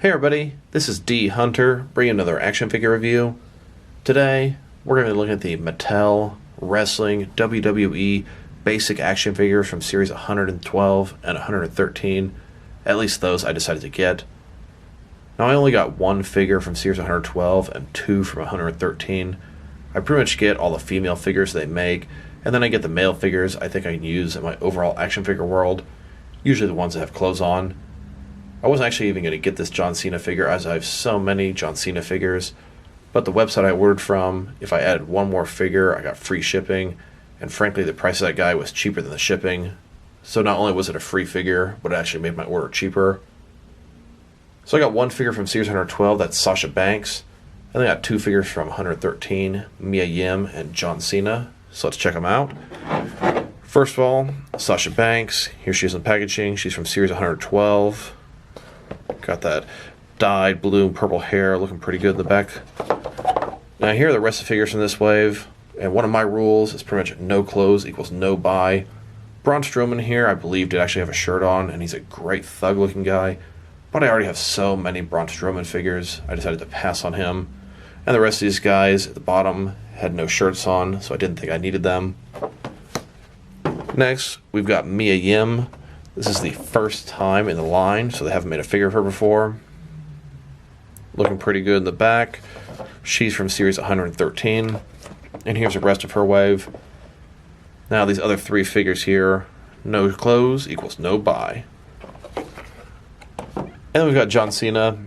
Hey everybody, this is D Hunter, bringing another action figure review. Today, we're going to be looking at the Mattel Wrestling WWE basic action figures from series 112 and 113. At least those I decided to get. Now I only got one figure from series 112 and two from 113. I pretty much get all the female figures they make, and then I get the male figures I think I can use in my overall action figure world, usually the ones that have clothes on. I wasn't actually even going to get this John Cena figure as I have so many John Cena figures, but the website I ordered from, if I added one more figure, I got free shipping, and frankly the price of that guy was cheaper than the shipping. So not only was it a free figure, but it actually made my order cheaper. So I got one figure from series 112, that's Sasha Banks, and I got two figures from 113, Mia Yim and John Cena. So let's check them out. First of all, Sasha Banks, here she is in packaging. She's from series 112. Got that dyed blue and purple hair, looking pretty good in the back. Now here are the rest of the figures from this wave, and one of my rules is pretty much no clothes equals no buy. Braun Strowman here, I believe, did actually have a shirt on, and he's a great thug looking guy, but I already have so many Braun Strowman figures, I decided to pass on him. And the rest of these guys at the bottom had no shirts on, so I didn't think I needed them. Next, we've got Mia Yim. This is the first time in the line, so they haven't made a figure of her before. Looking pretty good in the back. She's from series 113. And here's the rest of her wave. Now these other three figures here, no clothes equals no buy. And then we've got John Cena.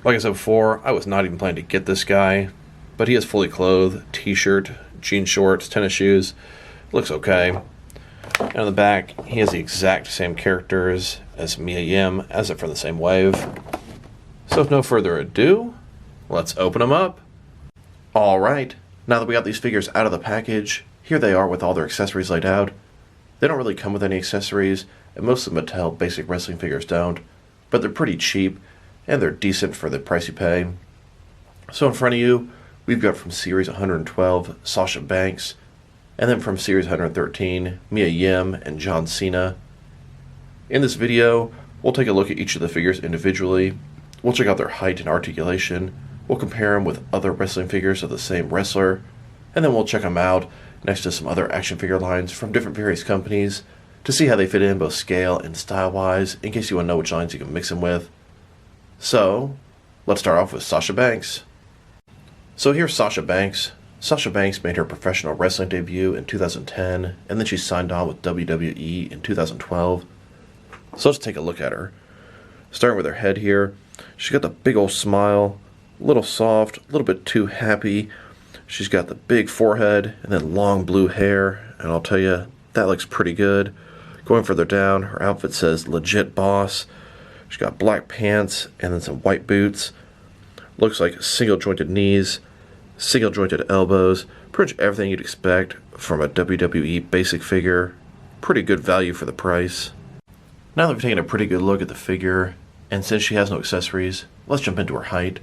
Like I said before, I was not even planning to get this guy, but he is fully clothed, t-shirt, jean shorts, tennis shoes. Looks okay. And on the back, he has the exact same characters as Mia Yim, as if from the same wave. So with no further ado, let's open them up. Alright, now that we got these figures out of the package, here they are with all their accessories laid out. They don't really come with any accessories, and most of the Mattel basic wrestling figures don't, but they're pretty cheap, and they're decent for the price you pay. So in front of you, we've got from series 112, Sasha Banks, and then from series 113, Mia Yim and John Cena. In this video, we'll take a look at each of the figures individually. We'll check out their height and articulation. We'll compare them with other wrestling figures of the same wrestler. And then we'll check them out next to some other action figure lines from different various companies to see how they fit in both scale and style-wise, in case you want to know which lines you can mix them with. So, let's start off with Sasha Banks. So here's Sasha Banks. Sasha Banks made her professional wrestling debut in 2010, and then she signed on with WWE in 2012. So let's take a look at her. Starting with her head here, she's got the big old smile, a little soft, a little bit too happy. She's got the big forehead and then long blue hair, and I'll tell you, that looks pretty good. Going further down, her outfit says Legit Boss. She's got black pants and then some white boots. Looks like single jointed knees, single jointed elbows, pretty much everything you'd expect from a WWE basic figure. Pretty good value for the price. Now that we've taken a pretty good look at the figure, and since she has no accessories, let's jump into her height.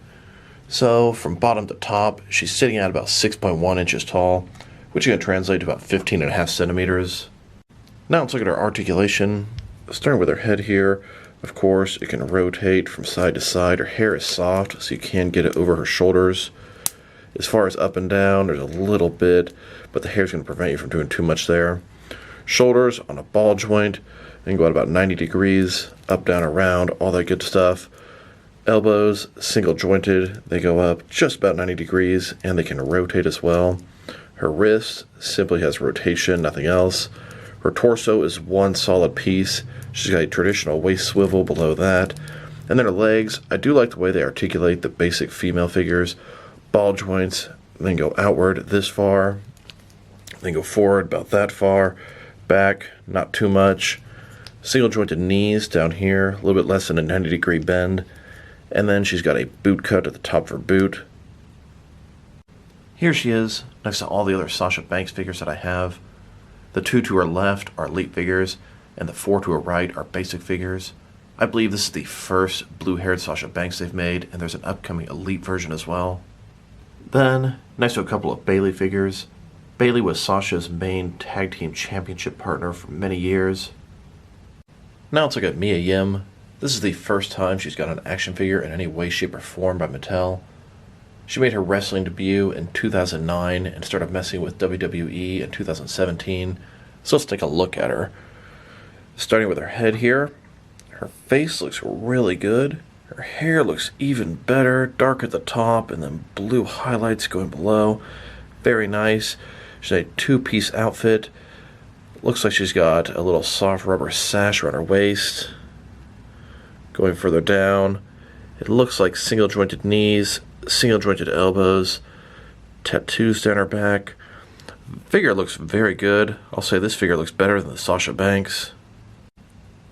So from bottom to top, she's sitting at about 6.1 inches tall, which is going to translate to about 15.5 centimeters. Now let's look at her articulation. Starting with her head here, of course, it can rotate from side to side. Her hair is soft, so you can get it over her shoulders. As far as up and down, there's a little bit, but the hair's going to prevent you from doing too much there. Shoulders on a ball joint, and go at about 90 degrees, up, down, around, all that good stuff. Elbows, single jointed, they go up just about 90 degrees, and they can rotate as well. Her wrist simply has rotation, nothing else. Her torso is one solid piece. She's got a traditional waist swivel below that. And then her legs, I do like the way they articulate the basic female figures. Ball joints, then go outward this far, then go forward about that far, back, not too much. Single jointed knees down here, a little bit less than a 90-degree bend, and then she's got a boot cut at the top of her boot. Here she is, next to all the other Sasha Banks figures that I have. The two to her left are elite figures, and the four to her right are basic figures. I believe this is the first blue-haired Sasha Banks they've made, and there's an upcoming elite version as well. Then, next to a couple of Bayley figures. Bayley was Sasha's main tag team championship partner for many years. Now let's look at Mia Yim. This is the first time she's got an action figure in any way, shape, or form by Mattel. She made her wrestling debut in 2009 and started messing with WWE in 2017. So let's take a look at her. Starting with her head here, her face looks really good. Her hair looks even better, dark at the top and then blue highlights going below. Very nice. She's a two-piece outfit. Looks like she's got a little soft rubber sash around her waist. Going further down, it looks like single jointed knees, single jointed elbows, tattoos down her back. Figure looks very good. I'll say this figure looks better than the Sasha Banks.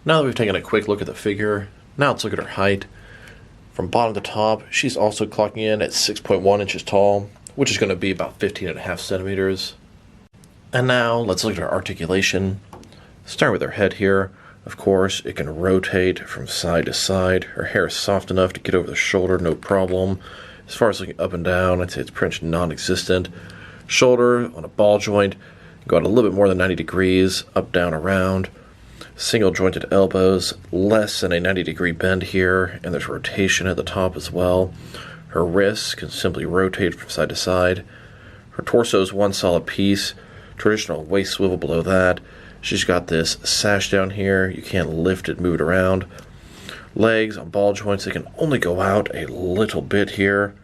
Now that we've taken a quick look at the figure, now let's look at her height. From bottom to top, she's also clocking in at 6.1 inches tall, which is going to be about 15.5 centimeters. And now let's look at her articulation. Starting with her head here, of course, it can rotate from side to side. Her hair is soft enough to get over the shoulder, no problem. As far as looking up and down, I'd say it's pretty much non-existent. Shoulder on a ball joint, go out a little bit more than 90 degrees, up, down, around. Single jointed elbows, less than a 90-degree bend here, and there's rotation at the top as well. Her wrists can simply rotate from side to side. Her torso is one solid piece, traditional waist swivel below that. She's got this sash down here, you can't lift it, move it around. Legs on ball joints, they can only go out a little bit here.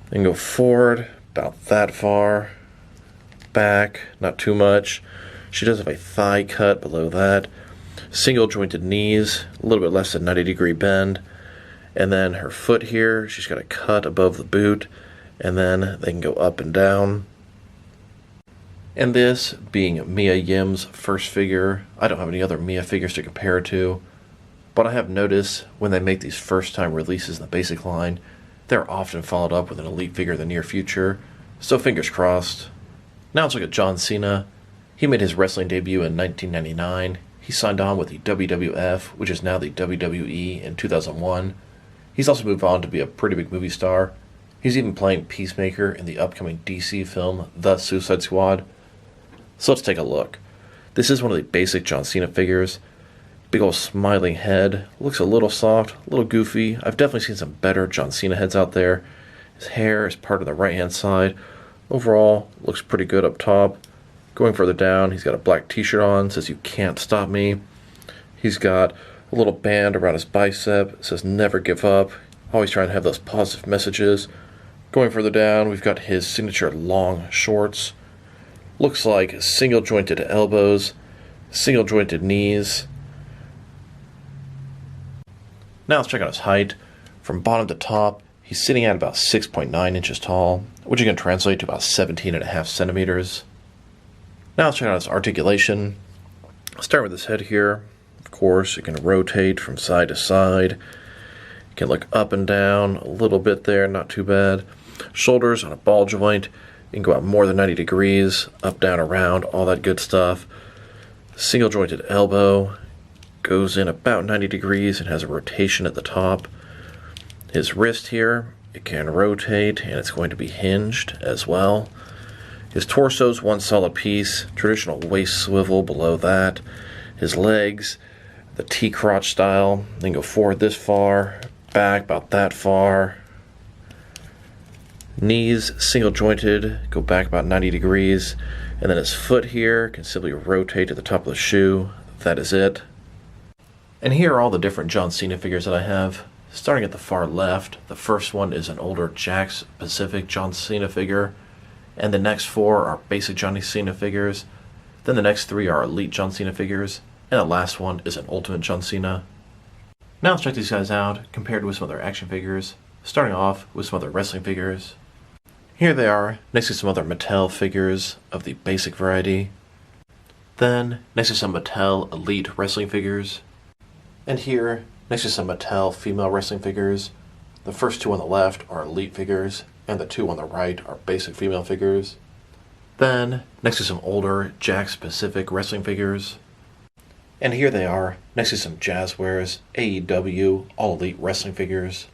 Then go forward, about that far. Back, not too much. She does have a thigh cut below that. Single jointed knees, a little bit less than 90-degree bend. And then her foot here, she's got a cut above the boot. And then they can go up and down. And this being Mia Yim's first figure, I don't have any other Mia figures to compare it to. But I have noticed when they make these first-time releases in the basic line, they're often followed up with an Elite figure in the near future. So fingers crossed. Now let's look at John Cena. He made his wrestling debut in 1999. He signed on with the WWF, which is now the WWE, in 2001. He's also moved on to be a pretty big movie star. He's even playing Peacemaker in the upcoming DC film, The Suicide Squad. So let's take a look. This is one of the basic John Cena figures. Big old smiling head. Looks a little soft, a little goofy. I've definitely seen some better John Cena heads out there. His hair is part of the right-hand side. Overall, looks pretty good up top. Going further down, he's got a black t-shirt on, says "You can't stop me." He's got a little band around his bicep, says "Never give up." Always trying to have those positive messages. Going further down, we've got his signature long shorts. Looks like single jointed elbows, single jointed knees. Now let's check out his height. From bottom to top, he's sitting at about 6.9 inches tall, which is going to translate to about 17.5 centimeters. Now let's check out his articulation. Start with his head here. Of course, it can rotate from side to side. It can look up and down a little bit there, not too bad. Shoulders on a ball joint. You can go out more than 90 degrees, up, down, around, all that good stuff. Single jointed elbow. Goes in about 90 degrees and has a rotation at the top. His wrist here, it can rotate and it's going to be hinged as well. His torso's one solid piece, traditional waist swivel below that. His legs, the T-crotch style, then go forward this far, back about that far. Knees, single jointed, go back about 90 degrees. And then his foot here can simply rotate to the top of the shoe. That is it. And here are all the different John Cena figures that I have. Starting at the far left, the first one is an older Jakks Pacific John Cena figure. And the next four are basic Johnny Cena figures. Then the next three are Elite John Cena figures. And the last one is an Ultimate John Cena. Now let's check these guys out, compared with some other action figures. Starting off with some other wrestling figures. Here they are, next to some other Mattel figures of the basic variety. Then, next to some Mattel Elite wrestling figures. And here, next to some Mattel female wrestling figures. The first two on the left are Elite figures, and the two on the right are basic female figures. Then, next to some older Jakks Pacific wrestling figures. And here they are, next to some Jazzwares, AEW, All Elite wrestling figures.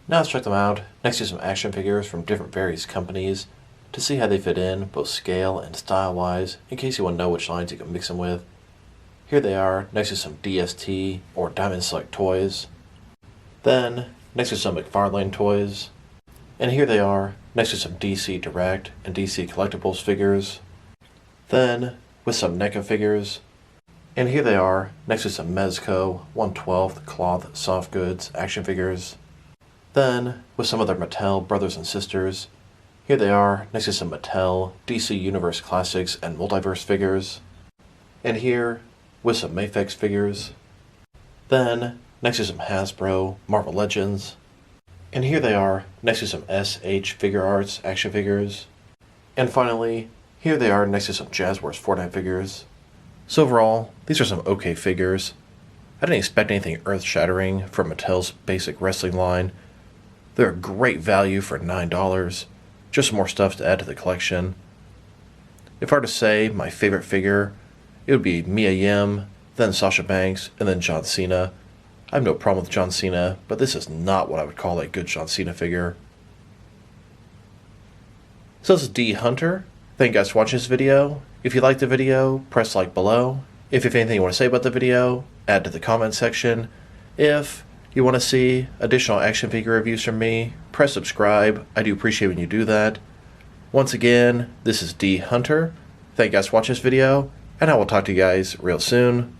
Now let's check them out, next to some action figures from different various companies, to see how they fit in, both scale and style-wise, in case you want to know which lines you can mix them with. Here they are next to some DST or Diamond Select toys. Then next to some McFarlane toys. And here they are next to some DC Direct and DC Collectibles figures. Then with some NECA figures. And here they are next to some Mezco 1/12 cloth soft goods action figures. Then with some of their Mattel brothers and sisters. Here they are next to some Mattel DC Universe Classics and Multiverse figures. And here with some Mafex figures. Then next to some Hasbro Marvel Legends. And here they are next to some SH Figure Arts action figures. And finally, here they are next to some Jazz Wars Fortnite figures. So overall, these are some okay figures. I didn't expect anything earth-shattering from Mattel's basic wrestling line. They're a great value for $9. Just more stuff to add to the collection. If I were to say my favorite figure, it would be Mia Yim, then Sasha Banks, and then John Cena. I have no problem with John Cena, but this is not what I would call a good John Cena figure. So this is D Hunter. Thank you guys for watching this video. If you liked the video, press like below. If you have anything you want to say about the video, add to the comment section. If you want to see additional action figure reviews from me, press subscribe. I do appreciate when you do that. Once again, this is D Hunter. Thank you guys for watching this video, and I will talk to you guys real soon.